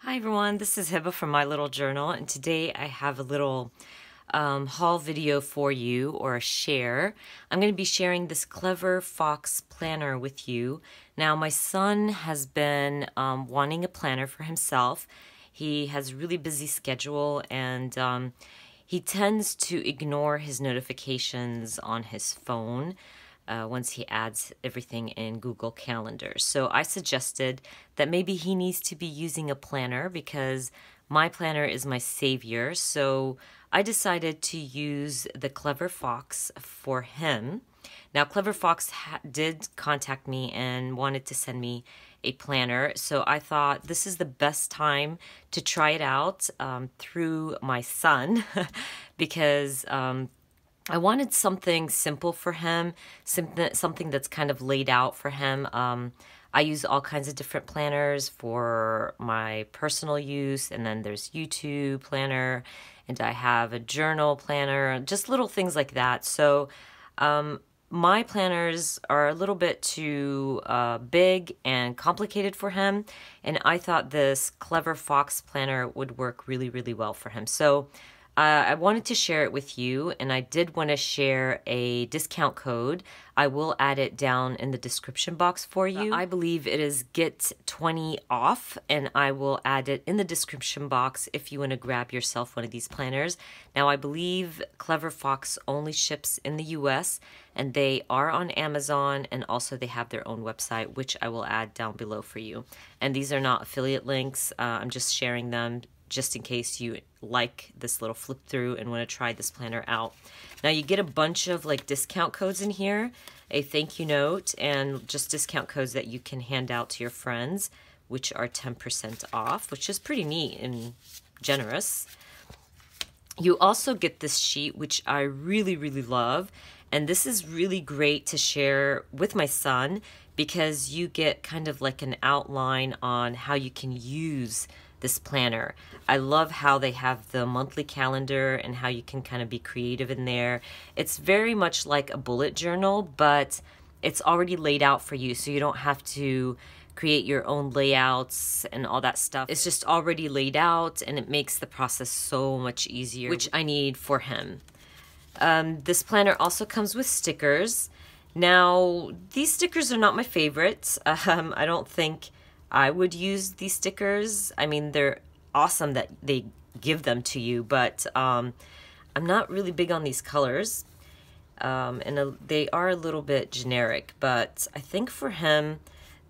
Hi everyone, this is Heba from My Little Journal, and today I have a little haul video for you, or a share. I'm going to be sharing this CleverFox planner with you. Now, my son has been wanting a planner for himself. He has a really busy schedule, and he tends to ignore his notifications on his phone once he adds everything in Google Calendar. So I suggested that maybe he needs to be using a planner because my planner is my savior. So I decided to use the CleverFox for him. Now, CleverFox did contact me and wanted to send me a planner, so I thought this is the best time to try it out through my son because I wanted something simple for him, something that's kind of laid out for him. I use all kinds of different planners for my personal use, and then there's YouTube planner, and I have a journal planner, just little things like that. So my planners are a little bit too big and complicated for him, and I thought this CleverFox planner would work really, really well for him. So I wanted to share it with you, and I did want to share a discount code. I will add it down in the description box for you. I believe it is get 20 off, and I will add it in the description box if you want to grab yourself one of these planners. Now, I believe CleverFox only ships in the US, and they are on Amazon, and also they have their own website, which I will add down below for you. And these are not affiliate links. I'm just sharing them just in case you like this little flip through and want to try this planner out. Now, you get a bunch of like discount codes in here, a thank you note, and just discount codes that you can hand out to your friends, which are 10% off, which is pretty neat and generous. You also get this sheet, which I really, really love, and this is really great to share with my son because you get kind of like an outline on how you can use this planner. I love how they have the monthly calendar and how you can kind of be creative in there. It's very much like a bullet journal, but it's already laid out for you, so you don't have to create your own layouts and all that stuff. It's just already laid out, and it makes the process so much easier, which I need for him. This planner also comes with stickers. Now, these stickers are not my favorites. I don't think I would use these stickers. I mean, they're awesome that they give them to you, but I'm not really big on these colors. They are a little bit generic, but I think for him,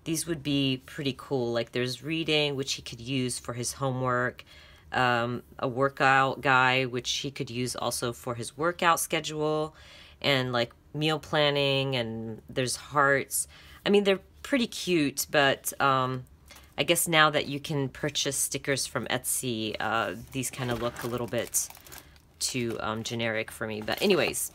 these would be pretty cool. Like there's reading, which he could use for his homework, a workout guy, which he could use also for his workout schedule, and like meal planning, and there's hearts. I mean, they're pretty cute, but I guess now that you can purchase stickers from Etsy, these kind of look a little bit too generic for me. But anyways,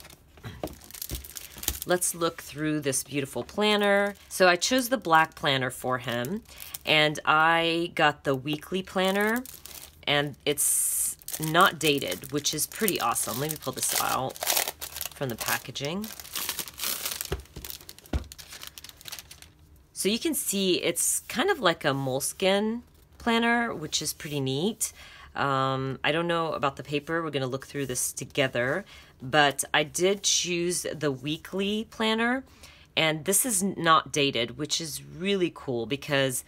let's look through this beautiful planner. So I chose the black planner for him, and I got the weekly planner, and it's not dated, which is pretty awesome. Let me pull this out from the packaging. So you can see it's kind of like a moleskin planner, which is pretty neat. I don't know about the paper. We're going to look through this together. But I did choose the weekly planner, and this is not dated, which is really cool because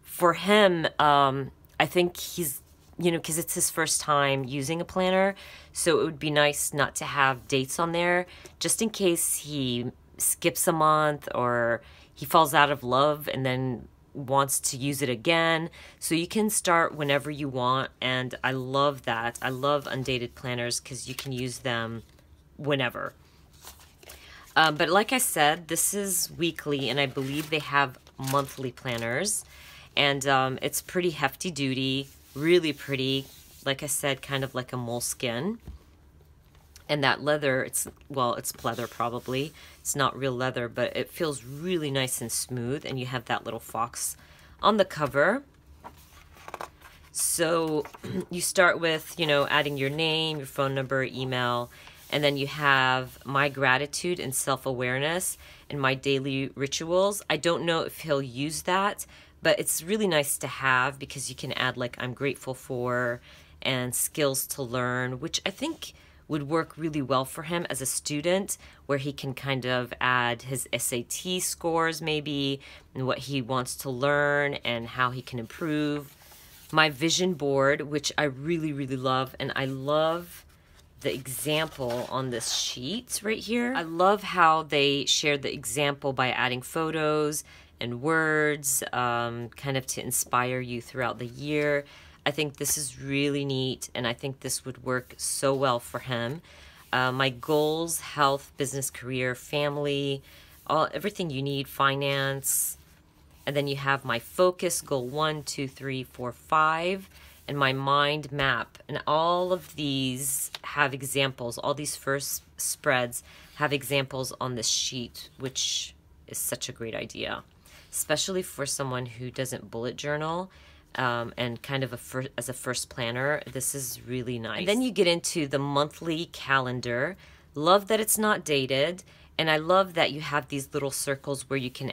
for him, I think he's, because it's his first time using a planner, so it would be nice not to have dates on there, just in case he skips a month or he falls out of love and then wants to use it again. So you can start whenever you want, and I love that. I love undated planners because you can use them whenever. But like I said, this is weekly, and I believe they have monthly planners, and it's pretty hefty duty, really pretty. Like I said, kind of like a moleskin. And that leather, it's leather probably. It's not real leather, but it feels really nice and smooth. And you have that little fox on the cover. So you start with, adding your name, your phone number, email, and then you have my gratitude and self-awareness and my daily rituals. I don't know if he'll use that, but it's really nice to have because you can add like I'm grateful for and skills to learn, which I think would work really well for him as a student, where he can kind of add his SAT scores maybe, and what he wants to learn and how he can improve. My vision board, which I really, really love, and I love the example on this sheet right here. I love how they shared the example by adding photos and words, kind of to inspire you throughout the year. I think this is really neat, and I think this would work so well for him. My goals: health, business, career, family, everything you need, finance. And then you have my focus, goal 1, 2, 3, 4, 5, and my mind map. And all of these have examples. All these first spreads have examples on this sheet, which is such a great idea, especially for someone who doesn't bullet journal. And kind of as a first planner, this is really nice. And then you get into the monthly calendar. Love that it's not dated, and I love that you have these little circles where you can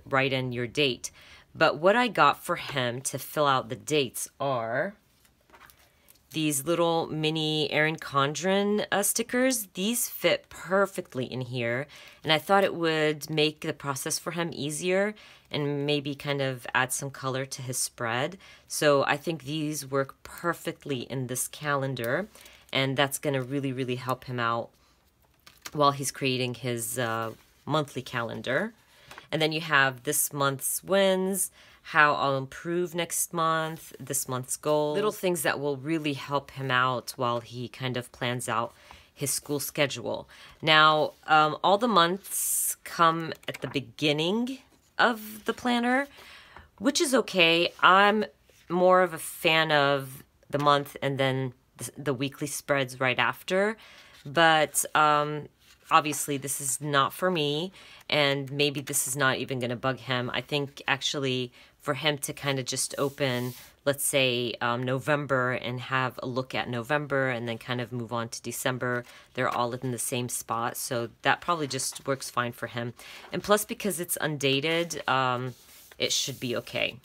write in your date. But what I got for him to fill out the dates are these little mini Erin Condren stickers. These fit perfectly in here, and I thought it would make the process for him easier and maybe kind of add some color to his spread. So I think these work perfectly in this calendar, and that's going to really, really help him out while he's creating his monthly calendar. And then you have this month's wins, how I'll improve next month, this month's goals, little things that will really help him out while he kind of plans out his school schedule. Now, all the months come at the beginning of the planner, which is okay. I'm more of a fan of the month and then the weekly spreads right after. But obviously this is not for me, and maybe this is not even going to bug him. I think actually for him to kind of just open, let's say November, and have a look at November and then kind of move on to December, they're all in the same spot. So that probably just works fine for him. And plus, because it's undated, it should be okay.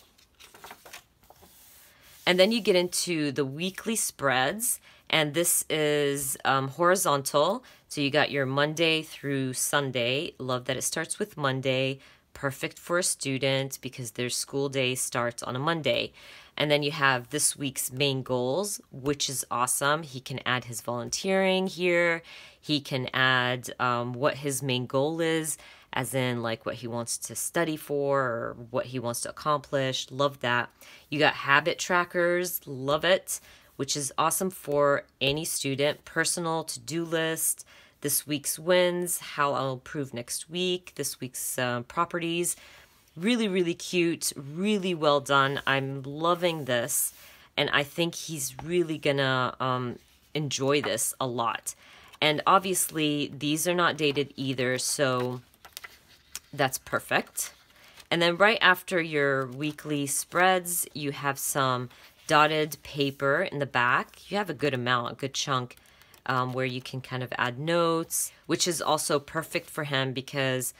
And then you get into the weekly spreads, and this is horizontal. So you got your Monday through Sunday. Love that it starts with Monday. Perfect for a student because their school day starts on a Monday. And then you have this week's main goals, which is awesome. He can add his volunteering here. He can add what his main goal is, as in like what he wants to study for or what he wants to accomplish. Love that. You got habit trackers. Love it, which is awesome for any student. Personal to-do list. This week's wins, how I'll improve next week. This week's properties. Really, really cute, really well done. I'm loving this, and I think he's really gonna enjoy this a lot. And obviously, these are not dated either, so that's perfect. And then right after your weekly spreads, you have some dotted paper in the back. You have a good amount, a good chunk, where you can kind of add notes, which is also perfect for him because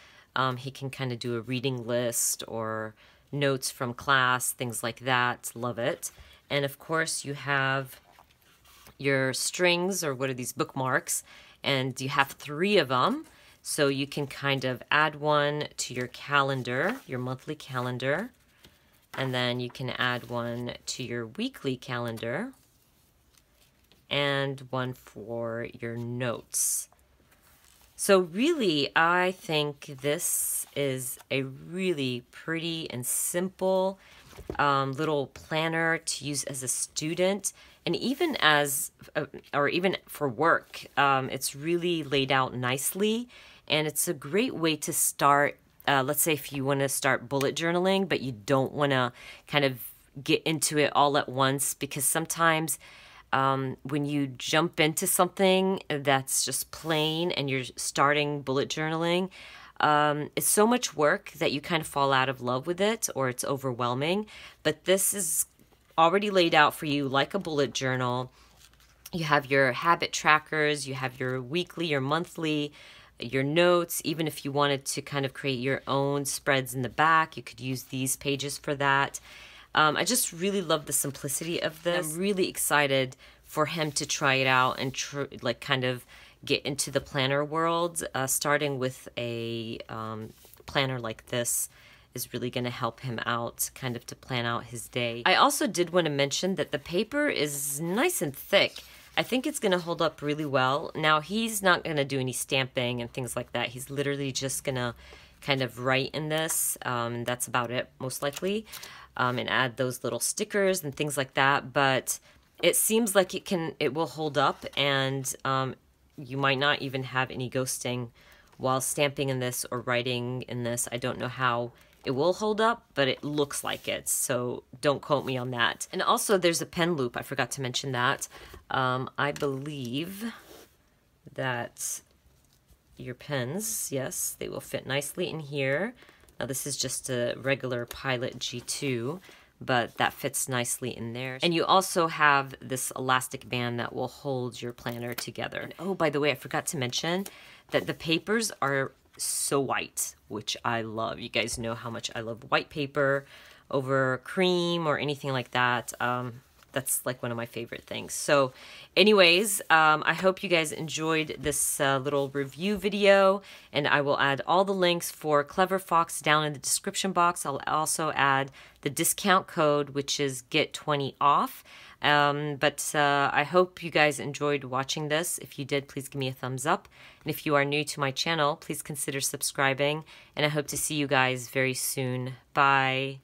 he can kind of do a reading list or notes from class, things like that. Love it. And of course, you have your strings, or what are these, bookmarks, and you have 3 of them. So you can kind of add one to your calendar, your monthly calendar, and then you can add one to your weekly calendar, and one for your notes. So really, I think this is a really pretty and simple little planner to use as a student, and even as, or even for work. It's really laid out nicely, and it's a great way to start. Let's say if you want to start bullet journaling, but you don't want to kind of get into it all at once, because sometimes when you jump into something that's just plain and you're starting bullet journaling, it's so much work that you kind of fall out of love with it, or it's overwhelming. But this is already laid out for you like a bullet journal. You have your habit trackers, you have your weekly or monthly your notes. Even if you wanted to kind of create your own spreads in the back, you could use these pages for that. I just really love the simplicity of this. I'm really excited for him to try it out and like kind of get into the planner world. Starting with a planner like this is really going to help him out kind of to plan out his day. I also did want to mention that the paper is nice and thick. I think it's going to hold up really well. Now, he's not going to do any stamping and things like that. He's literally just going to kind of write in this. That's about it, most likely. And add those little stickers and things like that. But it seems like it will hold up, and you might not even have any ghosting while stamping in this or writing in this. I don't know how it will hold up, but it looks like it, so don't quote me on that. And also there's a pen loop. I forgot to mention that. I believe that your pens, yes, they will fit nicely in here. Now this is just a regular Pilot G2, but that fits nicely in there. And you also have this elastic band that will hold your planner together. And oh, by the way, I forgot to mention that the papers are so white, which I love. You guys know how much I love white paper over cream or anything like that. That's like one of my favorite things. So anyways, I hope you guys enjoyed this little review video, and I will add all the links for CleverFox down in the description box. I'll also add the discount code, which is get 20 off. I hope you guys enjoyed watching this. If you did, please give me a thumbs up. And if you are new to my channel, please consider subscribing. And I hope to see you guys very soon. Bye.